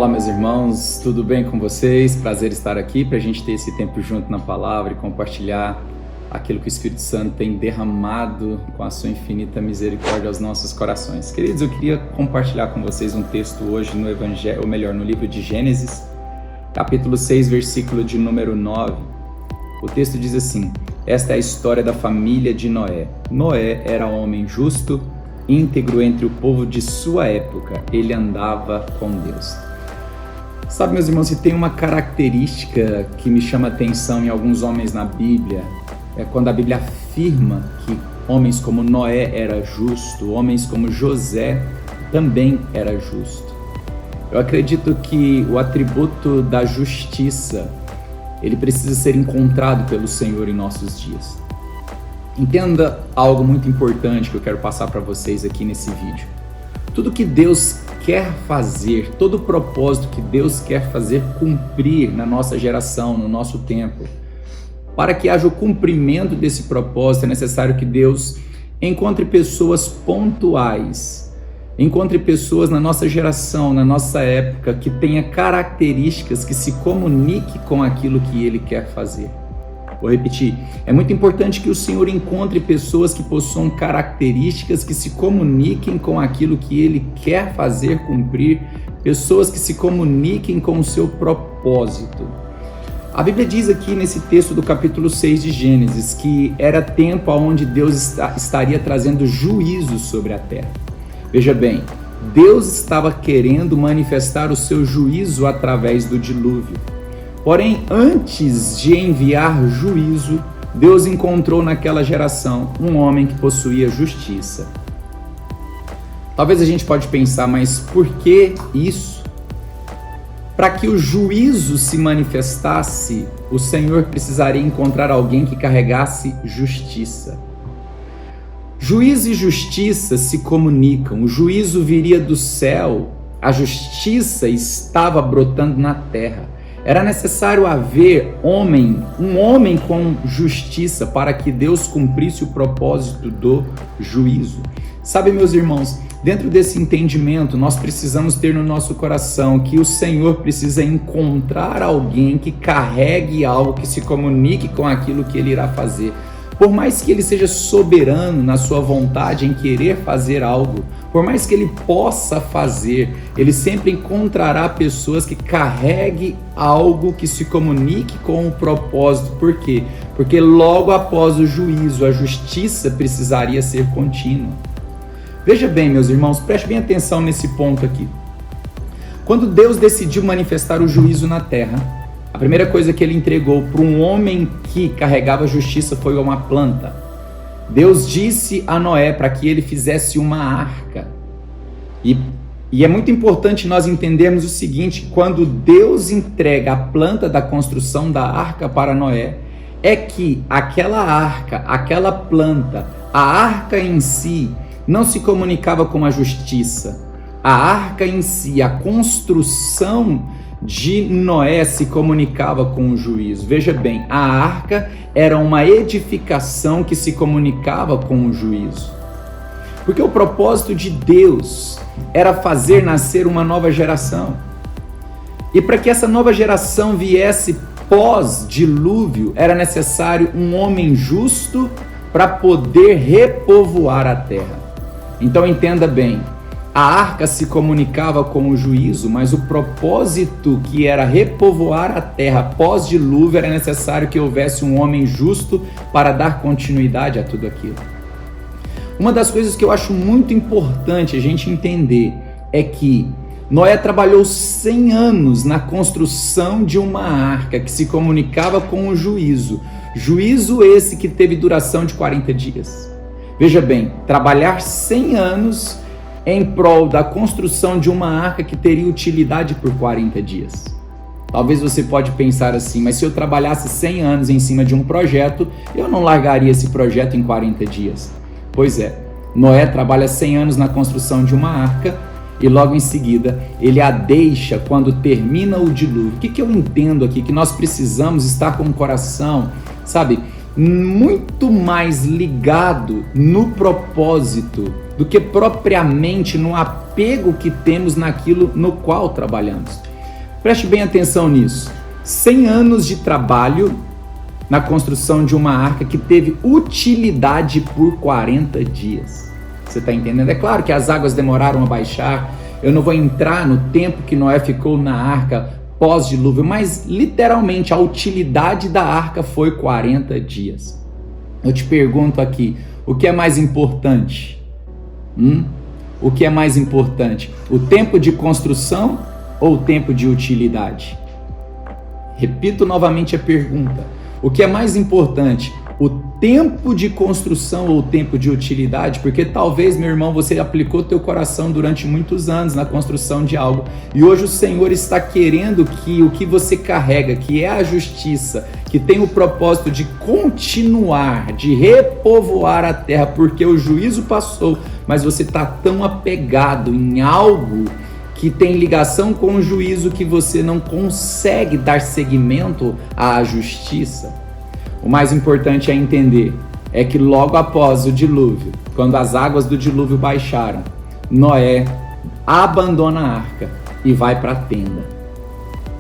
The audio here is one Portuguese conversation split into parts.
Olá, meus irmãos, tudo bem com vocês? Prazer estar aqui para a gente ter esse tempo junto na palavra e compartilhar aquilo que o Espírito Santo tem derramado com a sua infinita misericórdia aos nossos corações. Queridos, eu queria compartilhar com vocês um texto hoje no Evangelho, ou melhor, no livro de Gênesis, capítulo 6, versículo de número 9. O texto diz assim: esta é a história da família de Noé. Noé era um homem justo, íntegro entre o povo de sua época. Ele andava com Deus. Sabe, meus irmãos, se tem uma característica que me chama a atenção em alguns homens na Bíblia, é quando a Bíblia afirma que homens como Noé era justo, homens como José também era justo. Eu acredito que o atributo da justiça, ele precisa ser encontrado pelo Senhor em nossos dias. Entenda algo muito importante que eu quero passar para vocês aqui nesse vídeo. Tudo que Deus quer fazer, todo o propósito que Deus quer fazer cumprir na nossa geração, no nosso tempo, para que haja o cumprimento desse propósito, é necessário que Deus encontre pessoas pontuais, encontre pessoas na nossa geração, na nossa época, que tenha características que se comuniquem com aquilo que Ele quer fazer. Vou repetir, é muito importante que o Senhor encontre pessoas que possuam características que se comuniquem com aquilo que Ele quer fazer cumprir, pessoas que se comuniquem com o seu propósito. A Bíblia diz aqui nesse texto do capítulo 6 de Gênesis que era tempo onde Deus estaria trazendo juízo sobre a terra. Veja bem, Deus estava querendo manifestar o seu juízo através do dilúvio. Porém, antes de enviar juízo, Deus encontrou naquela geração um homem que possuía justiça. Talvez a gente pode pensar, mas por que isso? Para que o juízo se manifestasse, o Senhor precisaria encontrar alguém que carregasse justiça. Juízo e justiça se comunicam, o juízo viria do céu, a justiça estava brotando na terra. Era necessário haver um homem com justiça para que Deus cumprisse o propósito do juízo. Sabe, meus irmãos, dentro desse entendimento, nós precisamos ter no nosso coração que o Senhor precisa encontrar alguém que carregue algo, que se comunique com aquilo que Ele irá fazer. Por mais que Ele seja soberano na sua vontade em querer fazer algo, por mais que Ele possa fazer, Ele sempre encontrará pessoas que carreguem algo que se comunique com o propósito. Por quê? Porque logo após o juízo, a justiça precisaria ser contínua. Veja bem, meus irmãos, preste bem atenção nesse ponto aqui. Quando Deus decidiu manifestar o juízo na terra, a primeira coisa que Ele entregou para um homem que carregava justiça foi uma planta. Deus disse a Noé para que ele fizesse uma arca. E é muito importante nós entendermos o seguinte: quando Deus entrega a planta da construção da arca para Noé, é que aquela arca, aquela planta, a arca em si, não se comunicava com a justiça. A arca em si, a construção de Noé se comunicava com o juízo. Veja bem, a arca era uma edificação que se comunicava com o juízo. Porque o propósito de Deus era fazer nascer uma nova geração. E para que essa nova geração viesse pós-dilúvio, era necessário um homem justo para poder repovoar a terra. Então entenda bem, a arca se comunicava com o juízo, mas o propósito que era repovoar a terra pós-dilúvio, era necessário que houvesse um homem justo para dar continuidade a tudo aquilo. Uma das coisas que eu acho muito importante a gente entender é que Noé trabalhou 100 anos na construção de uma arca que se comunicava com o juízo. Juízo esse que teve duração de 40 dias. Veja bem, trabalhar 100 anos em prol da construção de uma arca que teria utilidade por 40 dias. Talvez você pode pensar assim, mas se eu trabalhasse 100 anos em cima de um projeto, eu não largaria esse projeto em 40 dias. Pois é, Noé trabalha 100 anos na construção de uma arca e logo em seguida ele a deixa quando termina o dilúvio. O que eu entendo aqui? Que nós precisamos estar com o coração, sabe, muito mais ligado no propósito do que propriamente no apego que temos naquilo no qual trabalhamos. Preste bem atenção nisso. 100 anos de trabalho na construção de uma arca que teve utilidade por 40 dias. Você está entendendo? É claro que as águas demoraram a baixar. Eu não vou entrar no tempo que Noé ficou na arca pós-dilúvio, mas literalmente a utilidade da arca foi 40 dias. Eu te pergunto aqui, o que é mais importante? O que é mais importante? O tempo de construção ou o tempo de utilidade? Repito novamente a pergunta. O que é mais importante? O tempo de construção ou o tempo de utilidade? Porque talvez, meu irmão, você aplicou teu coração durante muitos anos na construção de algo e hoje o Senhor está querendo que o que você carrega, que é a justiça, que tem o propósito de continuar, de repovoar a terra, porque o juízo passou, mas você está tão apegado em algo que tem ligação com o juízo que você não consegue dar seguimento à justiça. O mais importante é entender é que logo após o dilúvio, quando as águas do dilúvio baixaram, Noé abandona a arca e vai para a tenda.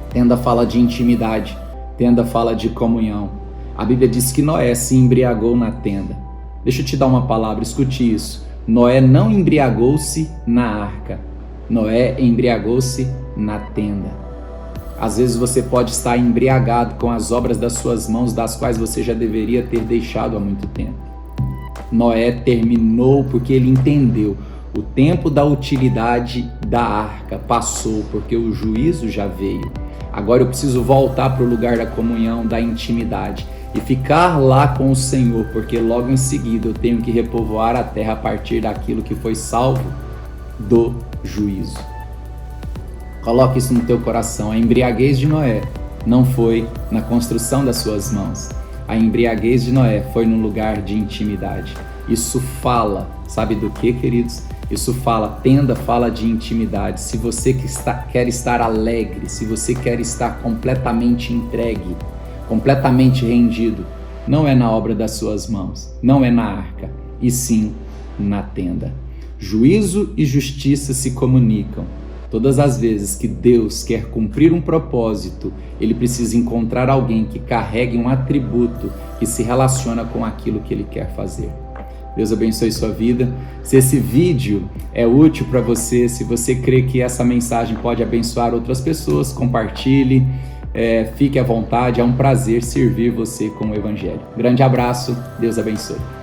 Tenda fala de intimidade, tenda fala de comunhão. A Bíblia diz que Noé se embriagou na tenda. Deixa eu te dar uma palavra, escute isso. Noé não embriagou-se na arca. Noé embriagou-se na tenda. Às vezes você pode estar embriagado com as obras das suas mãos, das quais você já deveria ter deixado há muito tempo. Noé terminou porque ele entendeu. O tempo da utilidade da arca passou, porque o juízo já veio. Agora eu preciso voltar para o lugar da comunhão, da intimidade e ficar lá com o Senhor, porque logo em seguida eu tenho que repovoar a terra a partir daquilo que foi salvo do juízo. Coloque isso no teu coração. A embriaguez de Noé não foi na construção das suas mãos. A embriaguez de Noé foi num lugar de intimidade. Isso fala, sabe do que, queridos? Isso fala, tenda fala de intimidade. Se você quer estar alegre, se você quer estar completamente entregue, completamente rendido, não é na obra das suas mãos, não é na arca, e sim na tenda. Juízo e justiça se comunicam. Todas as vezes que Deus quer cumprir um propósito, Ele precisa encontrar alguém que carregue um atributo que se relaciona com aquilo que Ele quer fazer. Deus abençoe sua vida. Se esse vídeo é útil para você, se você crê que essa mensagem pode abençoar outras pessoas, compartilhe, fique à vontade. É um prazer servir você com o Evangelho. Grande abraço, Deus abençoe.